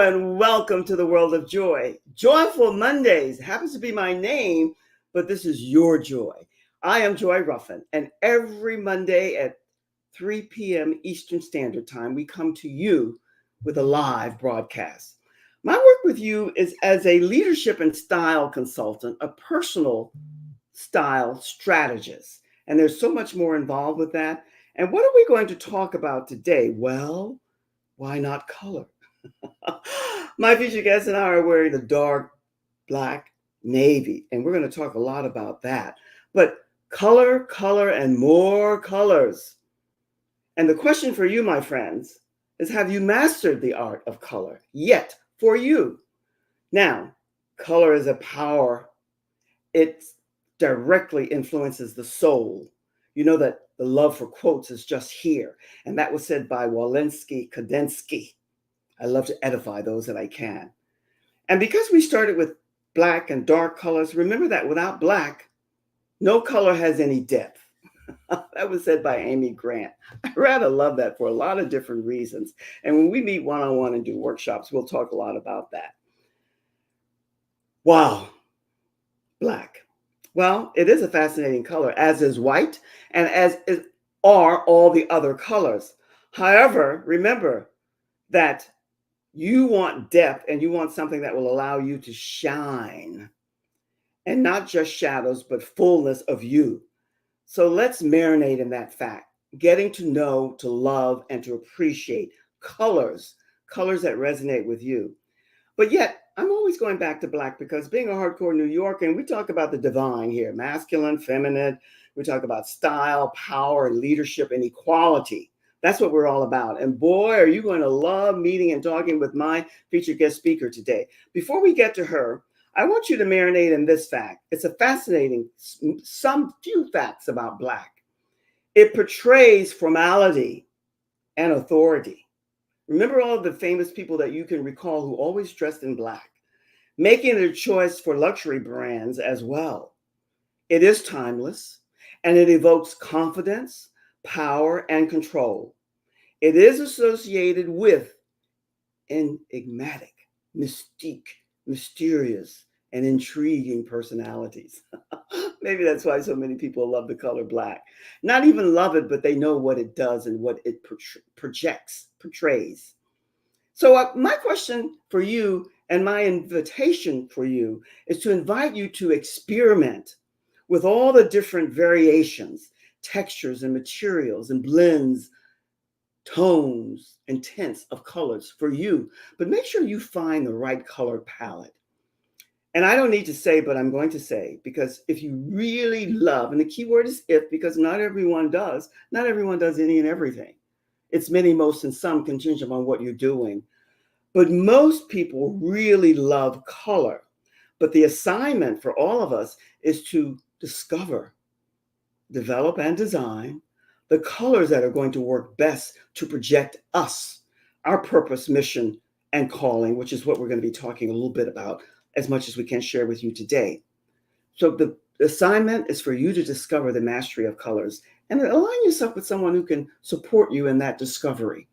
and welcome to the world of joy. Joyful Mondays happens to be my name, but this is your joy. I am Joy Ruffin, and every Monday at 3 p.m. Eastern Standard Time, we come to you with a live broadcast. My work with you is as a leadership and style consultant, a personal style strategist, and there's so much more involved with that. And what are we going to talk about today? Well, why not color? My featured guest and I are wearing the dark black navy, and we're going to talk a lot about that. But color, and more colors. And the question for you, my friends, is have you mastered the art of color yet for you? Now, color is a power. It directly influences the soul. You know that the love for quotes is just here. And that was said by Walensky Kadensky. I love to edify those that I can. And because we started with black and dark colors, remember that without black, no color has any depth. That was said by Amy Grant. I rather love that for a lot of different reasons. And when we meet one-on-one and do workshops, we'll talk a lot about that. Wow, black. Well, it is a fascinating color, as is white, and are all the other colors. However, remember that you want depth and you want something that will allow you to shine, and not just shadows, but fullness of you. So let's marinate in that fact, getting to know, to love, and to appreciate colors that resonate with you. But yet, I'm always going back to black because being a hardcore New Yorker, and we talk about the divine here, masculine, feminine, we talk about style, power, and leadership, and equality. That's what we're all about. And boy, are you going to love meeting and talking with my featured guest speaker today. Before we get to her, I want you to marinate in this fact. It's a fascinating, some few facts about black. It portrays formality and authority. Remember all of the famous people that you can recall who always dressed in black, making their choice for luxury brands as well. It is timeless, and it evokes confidence, power, and control. It is associated with enigmatic, mystique, mysterious, and intriguing personalities. Maybe that's why so many people love the color black. Not even love it, but they know what it does and what it portrays. So my question for you and my invitation for you is to invite you to experiment with all the different variations, textures and materials and blends, tones and tints of colors for you, but make sure you find the right color palette. And I don't need to say, but I'm going to say, because if you really love, and the key word is if, because not everyone does any and everything. It's many, most, and some contingent on what you're doing. But most people really love color. But the assignment for all of us is to discover, develop, and design the colors that are going to work best to project us, our purpose, mission, and calling, which is what we're going to be talking a little bit about as much as we can share with you today. So the assignment is for you to discover the mastery of colors and align yourself with someone who can support you in that discovery.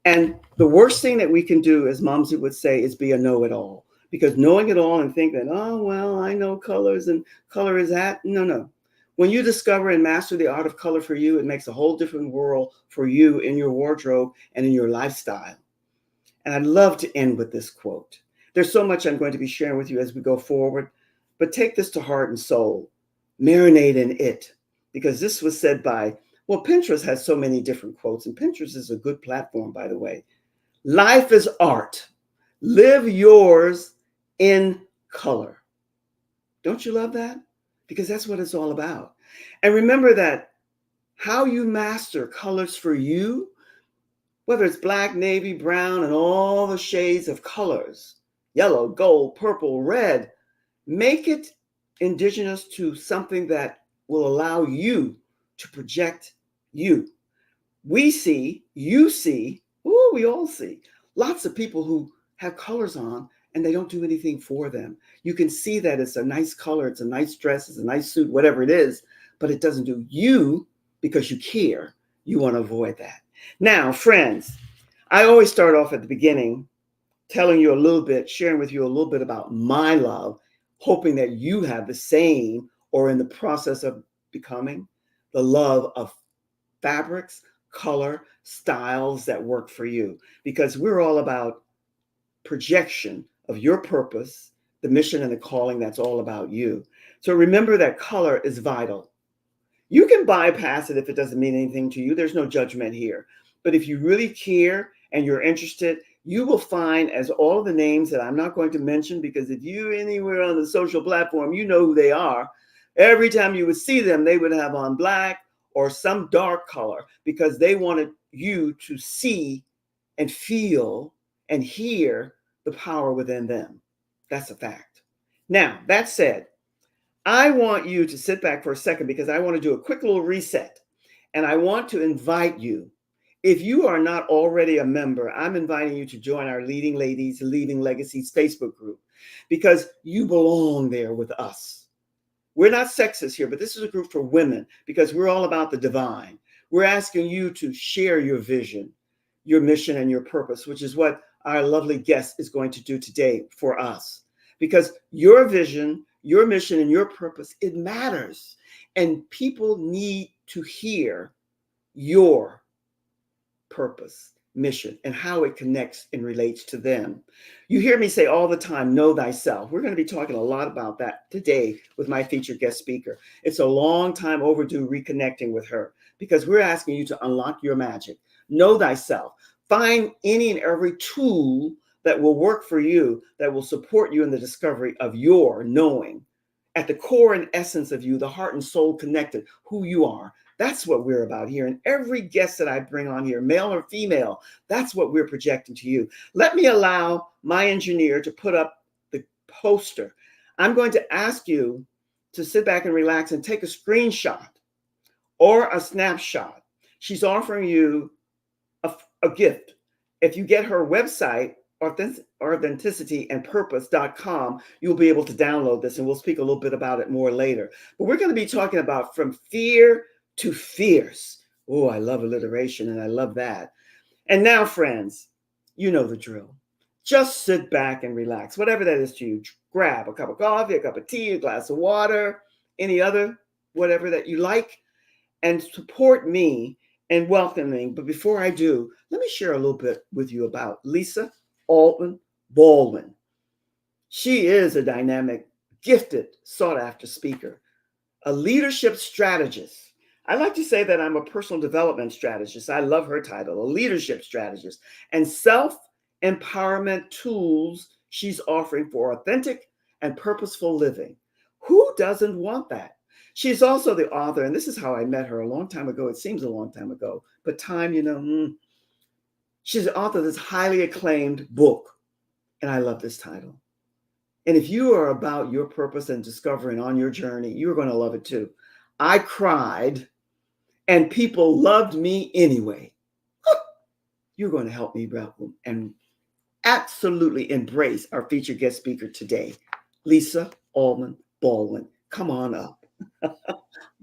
And the worst thing that we can do, as Momsy would say, is be a know-it-all. Because knowing it all and think that, oh, well, I know colors and color is that. No. When you discover and master the art of color for you, it makes a whole different world for you in your wardrobe and in your lifestyle. And I'd love to end with this quote. There's so much I'm going to be sharing with you as we go forward, but take this to heart and soul. Marinate in it, because this was said by, well, Pinterest has so many different quotes, and Pinterest is a good platform, by the way. Life is art. Live yours in color. Don't you love that? Because that's what it's all about. And remember that how you master colors for you, whether it's black, navy, brown, and all the shades of colors, yellow, gold, purple, red, make it indigenous to something that will allow you to project you. We see, you see, we all see lots of people who have colors on and they don't do anything for them. You can see that it's a nice color, it's a nice dress, it's a nice suit, whatever it is, but it doesn't do you because you care. You want to avoid that. Now, friends, I always start off at the beginning telling you a little bit, sharing with you a little bit about my love, hoping that you have the same or in the process of becoming the love of fabrics, color, styles that work for you. Because we're all about projection of your purpose, the mission and the calling that's all about you. So remember that color is vital. You can bypass it if it doesn't mean anything to you. There's no judgment here. But if you really care and you're interested, you will find, as all of the names that I'm not going to mention, because if you anywhere on the social platform, you know who they are. Every time you would see them, they would have on black or some dark color because they wanted you to see and feel and hear the power within them. That's a fact. Now, that said, I want you to sit back for a second because I want to do a quick little reset. And I want to invite you, if you are not already a member, I'm inviting you to join our Leading Ladies, Leaving Legacies Facebook group because you belong there with us. We're not sexist here, but this is a group for women because we're all about the divine. We're asking you to share your vision, your mission, and your purpose, which is what our lovely guest is going to do today for us. Because your vision, your mission, and your purpose, it matters. And people need to hear your purpose, mission, and how it connects and relates to them. You hear me say all the time, know thyself. We're going to be talking a lot about that today with my featured guest speaker. It's a long time overdue reconnecting with her because we're asking you to unlock your magic. Know thyself. Find any and every tool that will work for you, that will support you in the discovery of your knowing. At the core and essence of you, the heart and soul connected, who you are. That's what we're about here. And every guest that I bring on here, male or female, that's what we're projecting to you. Let me allow my engineer to put up the poster. I'm going to ask you to sit back and relax and take a screenshot or a snapshot. She's offering you a gift. If you get her website, authenticityandpurpose.com, you'll be able to download this, and we'll speak a little bit about it more later. But we're going to be talking about from fear to fierce. Oh, I love alliteration, and I love that. And now, friends, you know the drill. Just sit back and relax, whatever that is to you. Grab a cup of coffee, a cup of tea, a glass of water, any other, whatever that you like, and support me and welcoming. But before I do, let me share a little bit with you about Lisa Altman Baldwin. She is a dynamic, gifted, sought after speaker, a leadership strategist. I like to say that I'm a personal development strategist. I love her title, a leadership strategist, and self-empowerment tools she's offering for authentic and purposeful living. Who doesn't want that? She's also the author, and this is how I met her a long time ago. It seems a long time ago, but time, she's the author of this highly acclaimed book, and I love this title. And if you are about your purpose and discovering on your journey, you're going to love it too. I cried, and people loved me anyway. You're going to help me welcome and absolutely embrace our featured guest speaker today, Lisa Altman Baldwin. Come on up.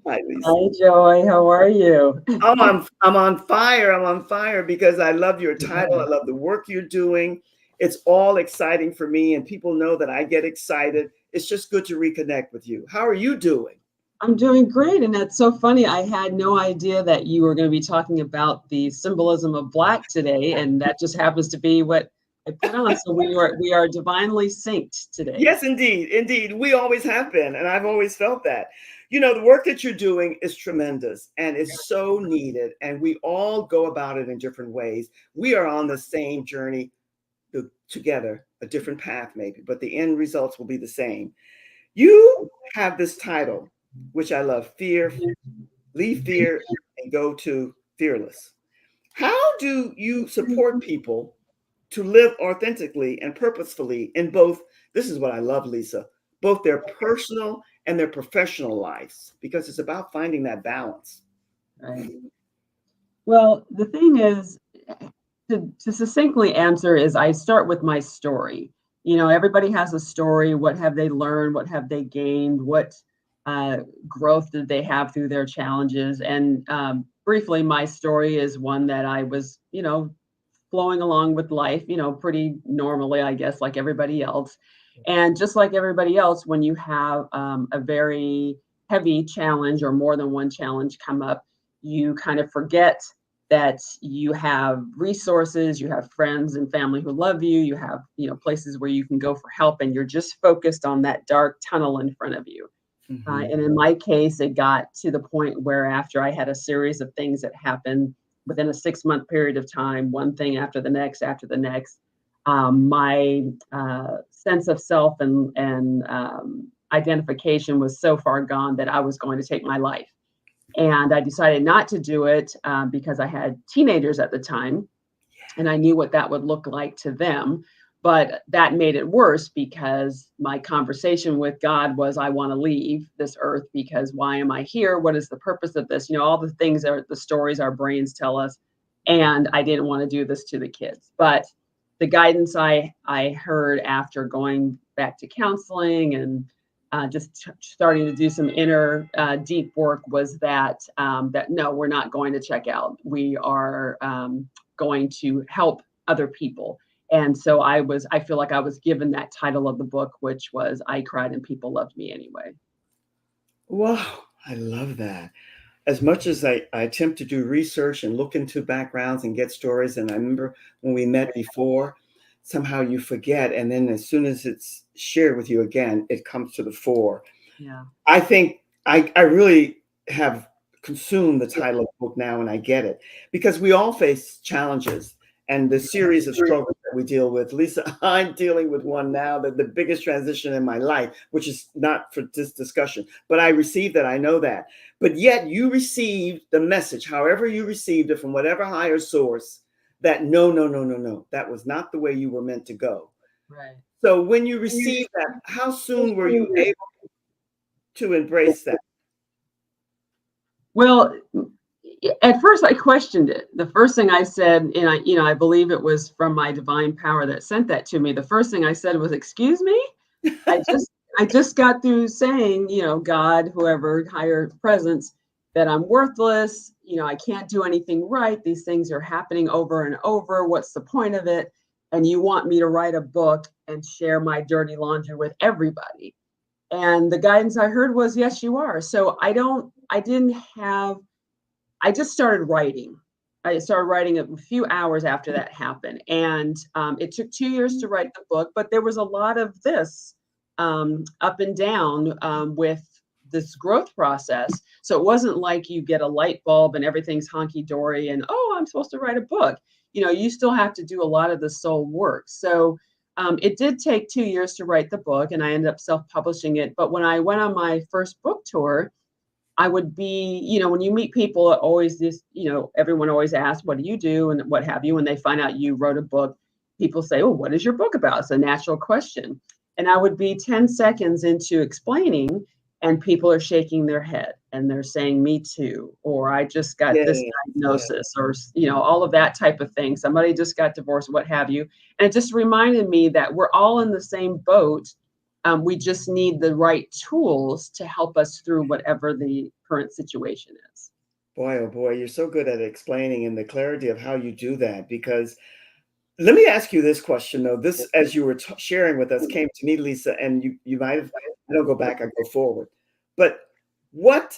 Hi, Lisa. Hi, Joy. How are you? Oh, I'm on fire. I'm on fire because I love your title. I love the work you're doing. It's all exciting for me, and people know that I get excited. It's just good to reconnect with you. How are you doing? I'm doing great. And that's so funny. I had no idea that you were going to be talking about the symbolism of Black today. And that just happens to be what I put on. So we are divinely synced today. Yes, indeed. Indeed. We always have been, and I've always felt that. The work that you're doing is tremendous and it's so needed, and we all go about it in different ways. We are on the same journey together, a different path maybe, but the end results will be the same. You have this title, which I love, Fear, Leave Fear and Go to Fearless. How do you support people to live authentically and purposefully in both? This is what I love, Lisa, both their personal and their professional lives, because it's about finding that balance. Right. Well, the thing is, to succinctly answer is I start with my story. Everybody has a story. What have they learned? What have they gained? What growth did they have through their challenges? And briefly, my story is one that I was, flowing along with life, pretty normally, I guess, like everybody else. And just like everybody else, when you have a very heavy challenge or more than one challenge come up, you kind of forget that you have resources, you have friends and family who love you, you have, places where you can go for help, and you're just focused on that dark tunnel in front of you. And in my case, it got to the point where after I had a series of things that happened within a 6-month period of time, one thing after the next, my sense of self and identification was so far gone that I was going to take my life. And I decided not to do it because I had teenagers at the time, and I knew what that would look like to them. But that made it worse because my conversation with God was, I want to leave this earth because why am I here? What is the purpose of this? All the things are the stories our brains tell us. And I didn't want to do this to the kids. But the guidance I heard after going back to counseling and just starting to do some inner deep work was that no, we're not going to check out. We are going to help other people. And so I feel like I was given that title of the book, which was I Cried and People Loved Me Anyway. Wow, I love that. As much as I attempt to do research and look into backgrounds and get stories, and I remember when we met before, somehow you forget. And then as soon as it's shared with you again, it comes to the fore. Yeah. I think I really have consumed the title of the book now, and I get it, because we all face challenges and the series of struggles that we deal with. Lisa, I'm dealing with one now, that the biggest transition in my life, which is not for this discussion, but I received that. I know that. But yet you received the message, however you received it from whatever higher source, that no, no, no, no, no, that was not the way you were meant to go. Right. So when you received that, how soon were you able to embrace that? Well, at first I questioned it. The first thing I said, and I believe it was from my divine power that sent that to me. The first thing I said was, "Excuse me?" I just got through saying, God, whoever, higher presence, that I'm worthless. I can't do anything right. These things are happening over and over. What's the point of it? And you want me to write a book and share my dirty laundry with everybody? And the guidance I heard was, yes, you are. So I just started writing. I started writing a few hours after that happened. And it took 2 years to write the book, but there was a lot of this up and down with this growth process. So it wasn't like you get a light bulb and everything's honky dory and, oh, I'm supposed to write a book. You still have to do a lot of the soul work. So it did take 2 years to write the book, and I ended up self-publishing it. But when I went on my first book tour, I would be, when you meet people, always this, everyone always asks, what do you do? And what have you? When they find out you wrote a book, people say, oh, what is your book about? It's a natural question. And I would be 10 seconds into explaining, and people are shaking their head and they're saying, me too, or I just got this diagnosis, or, all of that type of thing. Somebody just got divorced, what have you. And it just reminded me that we're all in the same boat. We just need the right tools to help us through whatever the current situation is. Boy, oh boy, you're so good at explaining and the clarity of how you do that. Because let me ask you this question, though. This, as you were sharing with us, came to me, Lisa, and you might have, I don't go back, I go forward. But what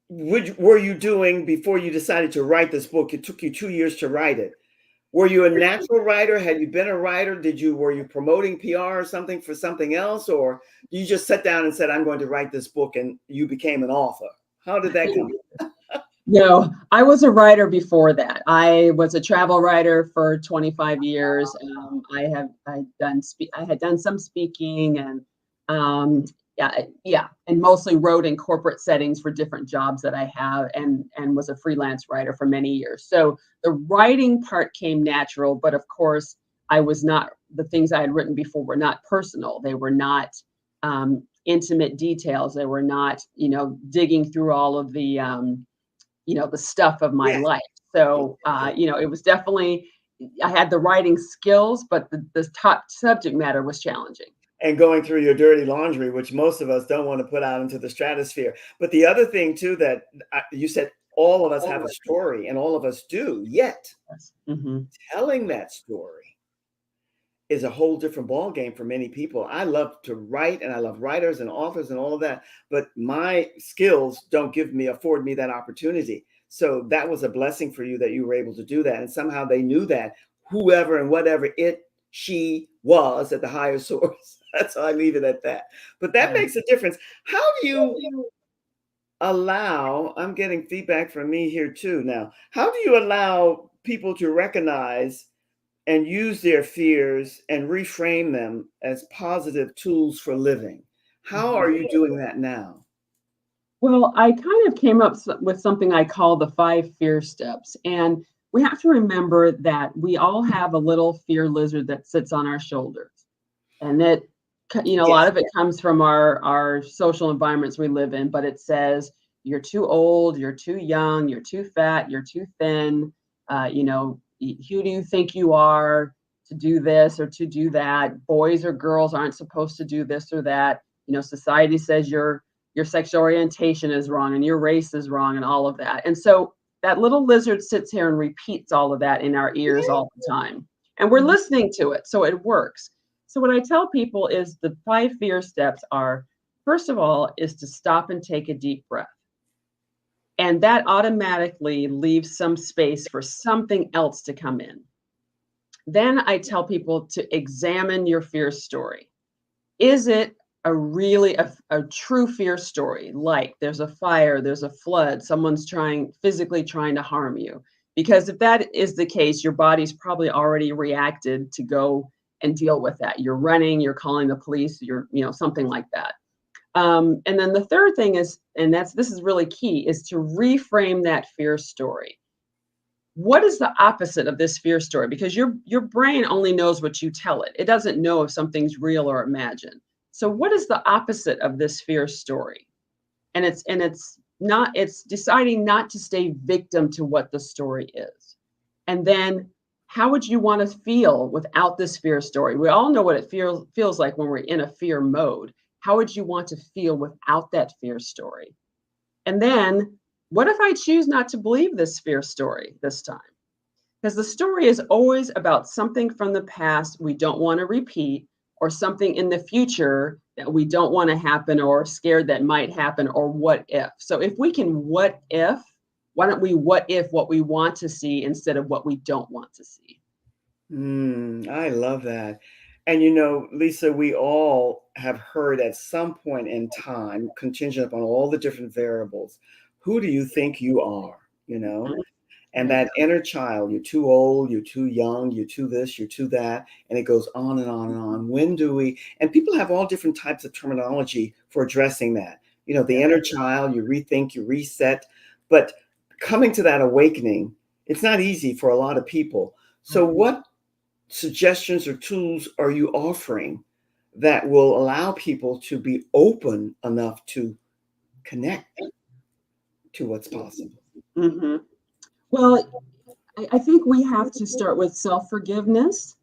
were you doing before you decided to write this book? It took you 2 years to write it. Were you a natural writer? Had you been a writer? Were you promoting PR or something for something else? Or you just sat down and said, I'm going to write this book, and you became an author? How did that come? No, I was a writer before that. I was a travel writer for 25 years. I had done some speaking, and and mostly wrote in corporate settings for different jobs that I have, and was a freelance writer for many years. So the writing part came natural, but of course, the things I had written before were not personal. They were not intimate details. They were not, digging through all of the the stuff of my life. So, it was definitely, I had the writing skills, but the top subject matter was challenging. And going through your dirty laundry, which most of us don't want to put out into the stratosphere. But the other thing too, that you said all of us have a story, and all of us do. Yet, Yes. Mhm. telling that story is a whole different ball game for many people. I love to write, and I love writers and authors and all of that, but my skills don't afford me that opportunity. So that was a blessing for you that you were able to do that, and somehow they knew that, whoever and whatever she was at the higher source. That's how I leave it at that. But that Yeah. makes a difference. How do you allow, I'm getting feedback from me here too now. How do you allow people to recognize and use their fears and reframe them as positive tools for living? How Mhm. are you doing that now? Well, I kind of came up with something I call the 5 fear steps. And we have to remember that we all have a little fear lizard that sits on our shoulders. And a lot Yes. of it comes from our social environments we live in, but it says, you're too old, you're too young, you're too fat, you're too thin. Who do you think you are to do this or to do that? Boys or girls aren't supposed to do this or that. Society says your sexual orientation is wrong and your race is wrong and all of that. And so that little lizard sits here and repeats all of that in our ears all the time. And we're Mhm. listening to it, so it works. So what I tell people is the 5 fear steps are, first of all, is to stop and take a deep breath. And that automatically leaves some space for something else to come in. Then I tell people to examine your fear story. Is it a true fear story? Like there's a fire, there's a flood, someone's physically trying to harm you. Because if that is the case, your body's probably already reacted to go and deal with that. You're running, you're calling the police, something like that. And then the third thing is, and this is really key, is to reframe that fear story. What is the opposite of this fear story? Because your brain only knows what you tell it. It doesn't know if something's real or imagined. So what is the opposite of this fear story? It's deciding not to stay victim to what the story is. And then how would you want to feel without this fear story? We all know what it feels like when we're in a fear mode. How would you want to feel without that fear story? And then what if I choose not to believe this fear story this time? Because the story is always about something from the past we don't want to repeat, or something in the future that we don't want to happen, or scared that might happen, or what if. So if we can what if, why don't we what if what we want to see instead of what we don't want to see? I love that. And Lisa, we all have heard at some point in time, contingent upon all the different variables, who do you think you are? You know, and Right. that inner child, you're too old, you're too young, you're too this, you're too that, and it goes on and on and on. When do we, and people have all different types of terminology for addressing that. The Yeah. inner child, you rethink, you reset, but coming to that awakening, it's not easy for a lot of people. So what suggestions or tools are you offering that will allow people to be open enough to connect to what's possible? Hmm. Well, I think we have to start with self forgiveness,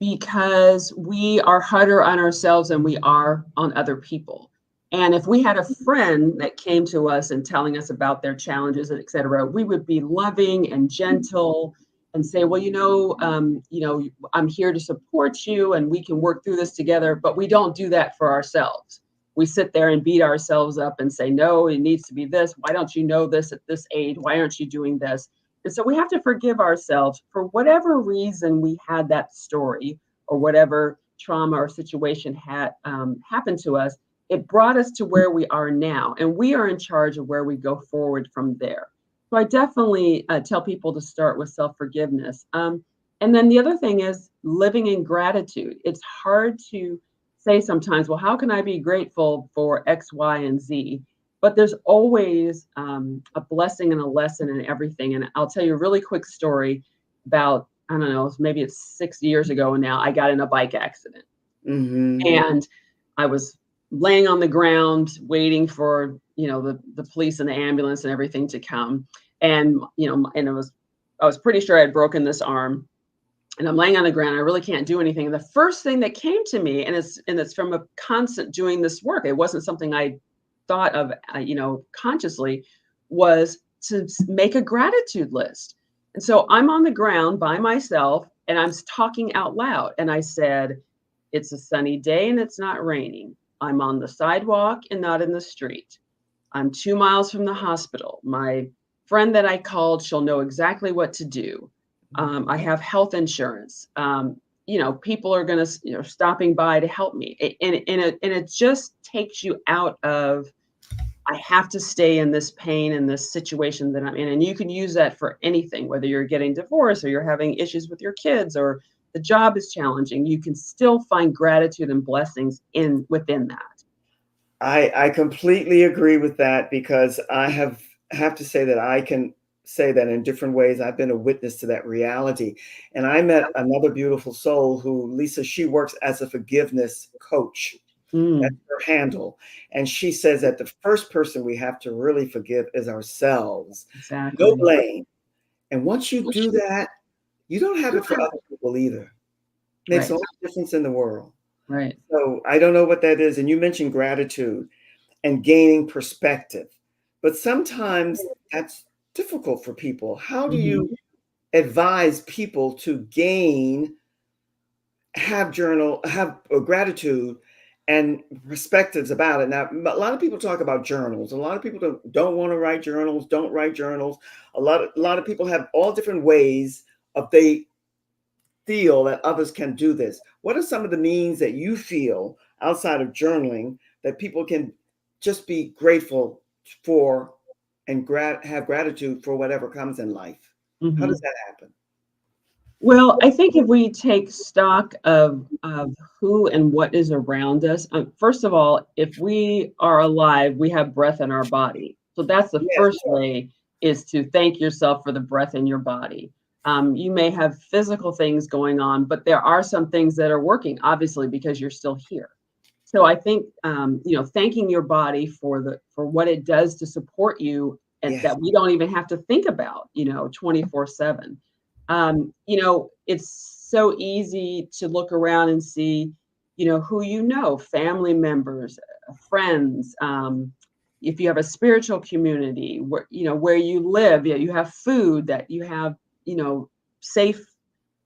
because we are harder on ourselves than we are on other people. And if we had a friend that came to us and telling us about their challenges, et cetera, we would be loving and gentle and say, well, I'm here to support you and we can work through this together. But we don't do that for ourselves. We sit there and beat ourselves up and say, no, it needs to be this. Why don't you know this at this age? Why aren't you doing this? And so we have to forgive ourselves for whatever reason we had that story, or whatever trauma or situation had happened to us. It brought us to where we are now, and we are in charge of where we go forward from there. So I definitely tell people to start with self forgiveness. And then the other thing is living in gratitude. It's hard to say sometimes, well, how can I be grateful for X, Y, and Z? But there's always a blessing and a lesson in everything. And I'll tell you a really quick story about, I don't know, maybe it's 6 years ago now. I got in a bike accident, Mm-hmm. and I was laying on the ground waiting for, the police and the ambulance and everything to come. And, I was pretty sure I had broken this arm, and I'm laying on the ground. I really can't do anything. And the first thing that came to me, and it's from a constant doing this work. It wasn't something I thought of, consciously, was make a gratitude list. And so I'm on the ground by myself and I'm talking out loud. And I said, it's a sunny day and it's not raining. I'm on the sidewalk and not in the street. I'm 2 miles from the hospital. My friend that I called, she'll know exactly what to do. I have health insurance. People are going to, stopping by to help me. And it just takes you out of, I have to stay in this pain and this situation that I'm in. And you can use that for anything, whether you're getting divorced or you're having issues with your kids or the job is challenging. You can still find gratitude and blessings within that. I completely agree with that, because I have to say that I can say that in different ways. I've been a witness to that reality. And I met another beautiful soul who, Lisa, she works as a forgiveness coach. That's Mm, her handle. And she says that the first person we have to really forgive is ourselves. No exactly. blame. And once you do that, you don't have it for other people either. Makes Right, all the difference in the world. right. So I don't know what that is. And you mentioned gratitude and gaining perspective, but sometimes that's difficult for people. How do Mhm, you advise people to have a gratitude and perspectives about it? Now, a lot of people talk about journals. A lot of people don't want to write journals, don't write journals. A lot of people have all different ways of they feel that others can do this. What are some of the means that you feel outside of journaling that people can just be grateful for and have gratitude for whatever comes in life? How does mhm. that happen? Well, I think if we take stock of who and what is around us, first of all, if we are alive, we have breath in our body. So that's the Yes, first way, is to thank yourself for the breath in your body. You may have physical things going on, but there are some things that are working, obviously, because you're still here. So I think thanking your body for what it does to support you, and yes, that we don't even have to think about, 24/7. It's so easy to look around and see, who family members, friends. If you have a spiritual community where you live, you have food, that you have, safe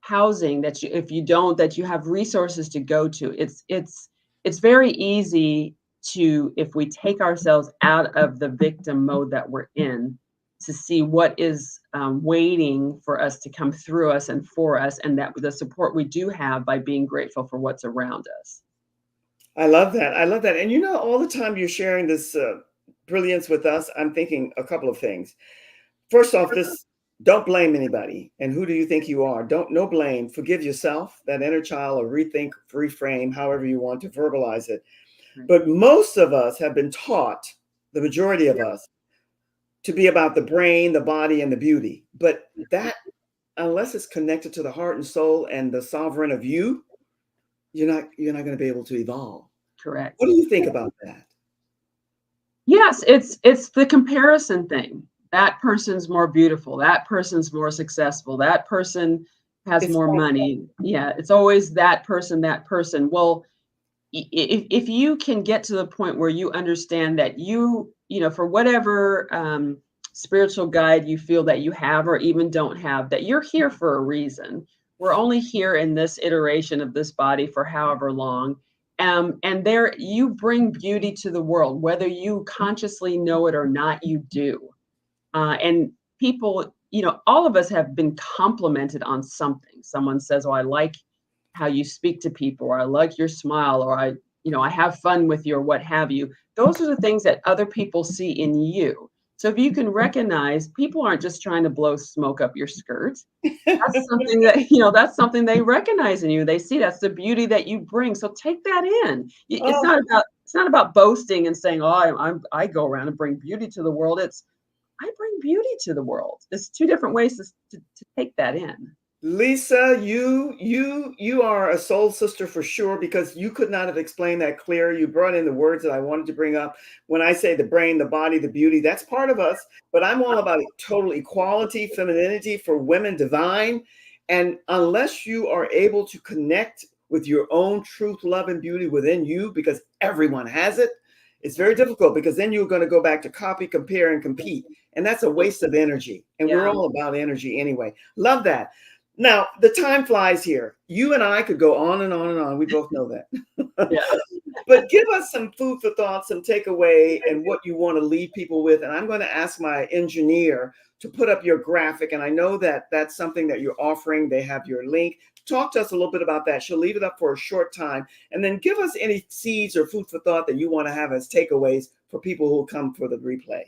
housing, that you, if you don't, that you have resources to go to. It's very easy to, if we take ourselves out of the victim mode that we're in, to see what is waiting for us to come through us and for us, and that the support we do have by being grateful for what's around us. I love that. I love that. And all the time you're sharing this brilliance with us, I'm thinking a couple of things. First off, this don't blame anybody. And who do you think you are? Don't No blame. Forgive yourself, that inner child, or rethink, reframe, however you want to verbalize it. Right. But most of us have been taught, the majority of us, to be about the brain, the body, and the beauty. But that, unless it's connected to the heart and soul and the sovereign of you, you're not going to be able to evolve. Correct. What do you think about that? Yes, it's the comparison thing. That person's more beautiful. That person's more successful. That person has It's more money. Yeah, it's always that person, that person. Well, if you can get to the point where you understand that for whatever spiritual guide you feel that you have or even don't have, that you're here for a reason. We're only here in this iteration of this body for however long. And there, you bring beauty to the world, whether you consciously know it or not, you do. And people, all of us have been complimented on something. Someone says, "Oh, I like how you speak to people," or "I like your smile," or I have fun with you," or what have you. Those are the things that other people see in you. So if you can recognize, people aren't just trying to blow smoke up your skirt. That's something they recognize in you. They see that's the beauty that you bring. So take that in. It's Oh, not about boasting and saying, "Oh, I go around and bring beauty to the world." It's, I bring beauty to the world. There's two different ways to take that in. Lisa, you are a soul sister for sure, because you could not have explained that clearer. You brought in the words that I wanted to bring up. When I say the brain, the body, the beauty, that's part of us. But I'm all about total equality, femininity for women, divine. And unless you are able to connect with your own truth, love, and beauty within you, because everyone has it, it's very difficult, because then you're going to go back to copy, compare, and compete. And that's a waste of energy. And we're Yeah. all about energy anyway. Love that. Now, the time flies here. You and I could go on and on and on. We both know that. Yeah. But give us some food for thought, some takeaway, and what you want to leave people with. And I'm going to ask my engineer to put up your graphic. And I know that that's something that you're offering. They have your link. Talk to us a little bit about that. She'll leave it up for a short time. And then give us any seeds or food for thought that you want to have as takeaways for people who will come for the replay.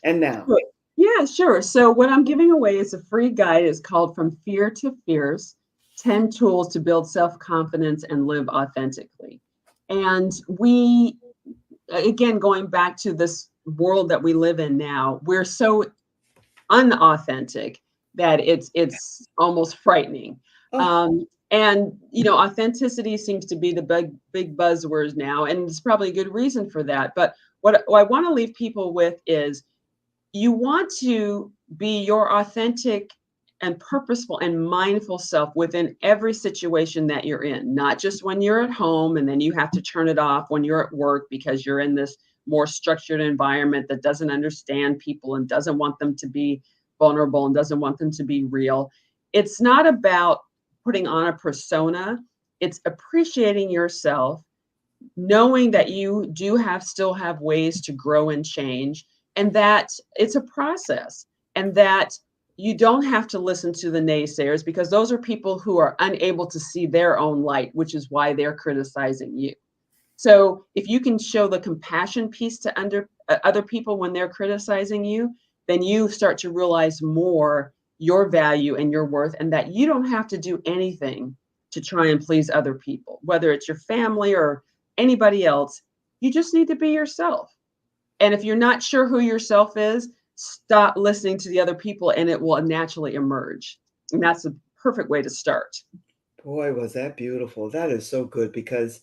And now. Sure. Yeah, sure. So what I'm giving away is a free guide. It's called From Fear to Fierce, 10 Tools to Build Self-Confidence and Live Authentically. And we, again, going back to this world that we live in now, we're so unauthentic that it's almost frightening. Oh, And authenticity seems to be the big buzzwords now, and there's probably a good reason for that. But what I want to leave people with is you want to be your authentic and purposeful and mindful self within every situation that you're in, not just when you're at home and then you have to turn it off when you're at work because you're in this more structured environment that doesn't understand people and doesn't want them to be vulnerable and doesn't want them to be real. It's not about putting on a persona, it's appreciating yourself, knowing that you do still have ways to grow and change, and that it's a process, and that you don't have to listen to the naysayers, because those are people who are unable to see their own light, which is why they're criticizing you. So if you can show the compassion piece to other people when they're criticizing you, then you start to realize more your value and your worth, and that you don't have to do anything to try and please other people, whether it's your family or anybody else. You just need to be yourself. And if you're not sure who yourself is, stop listening to the other people and it will naturally emerge. And that's a perfect way to start. boy, was that beautiful. That is so good because,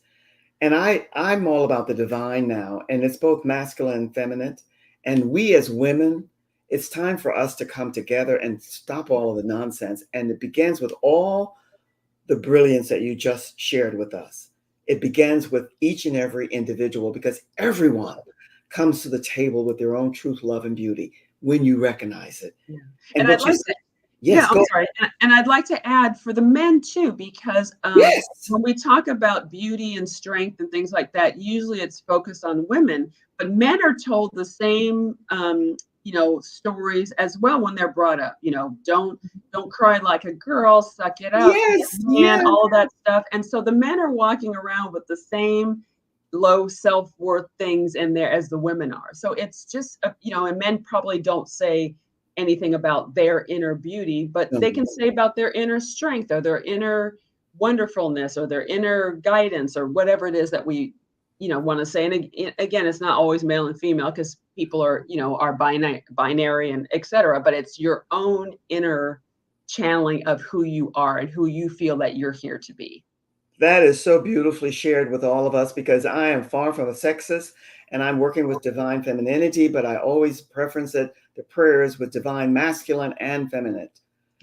and I'm all about the divine now, and it's both masculine and feminine. And we as women, it's time for us to come together and stop all of the nonsense. And it begins with all the brilliance that you just shared with us. It begins with each and every individual, because everyone comes to the table with their own truth, love, and beauty when you recognize it. Yeah. And And I'd what you like said, to, yeah, yes, I'm go. sorry. And I'd like to add for the men too, because Yes. when we talk about beauty and strength and things like that, usually it's focused on women, but men are told the same, stories as well when they're brought up. Don't cry like a girl, suck it up, be Yes. a man, Yes. all of that stuff. And so the men are walking around with the same low self-worth things in there as the women are. So it's just, and men probably don't say anything about their inner beauty, but No. they can say about their inner strength or their inner wonderfulness or their inner guidance or whatever it is that we, want to say. And again, it's not always male and female, because people are binary and etc. But it's your own inner channeling of who you are and who you feel that you're here to be. That is so beautifully shared with all of us, because I am far from a sexist and I'm working with divine femininity, but I always preference it, the prayers with divine masculine and feminine,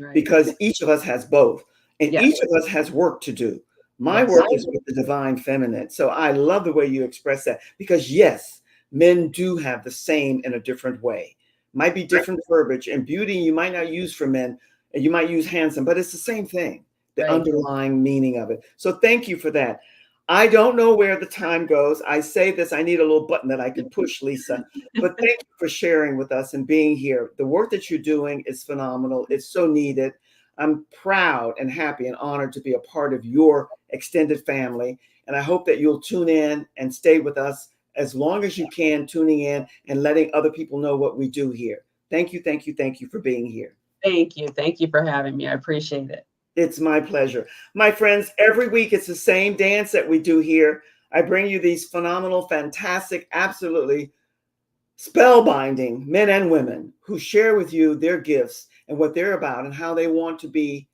Right. because each of us has both and Yes. each of us has work to do. My Yes. work is with the divine feminine. So I love the way you express that, because yes, men do have the same in a different way. Might be different verbiage, and beauty you might not use for men, and you might use handsome, but it's the same thing, the Right. underlying meaning of it. So thank you for that. I don't know where the time goes. I say this, I need a little button that I can push, Lisa. But thank you for sharing with us and being here. The work that you're doing is phenomenal. It's so needed. I'm proud and happy and honored to be a part of your extended family. And I hope that you'll tune in and stay with us as long as you can, tuning in and letting other people know what we do here. Thank you, thank you, thank you for being here. Thank you. Thank you for having me. I appreciate it. It's my pleasure. My friends, every week it's the same dance that we do here. I bring you these phenomenal, fantastic, absolutely spellbinding men and women who share with you their gifts and what they're about and how they want to be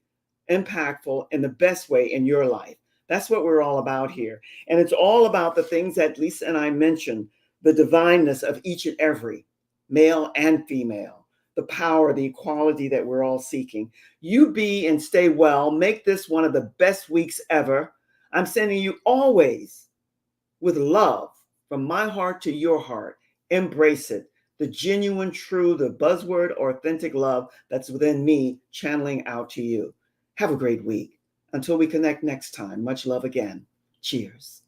impactful in the best way in your life. That's what we're all about here. And it's all about the things that Lisa and I mentioned, the divineness of each and every male and female, the power, the equality that we're all seeking. You be and stay well. Make this one of the best weeks ever. I'm sending you always with love from my heart to your heart. Embrace it. the genuine, true, the buzzword, authentic love that's within me channeling out to you. Have a great week. Until we connect next time, much love again. Cheers.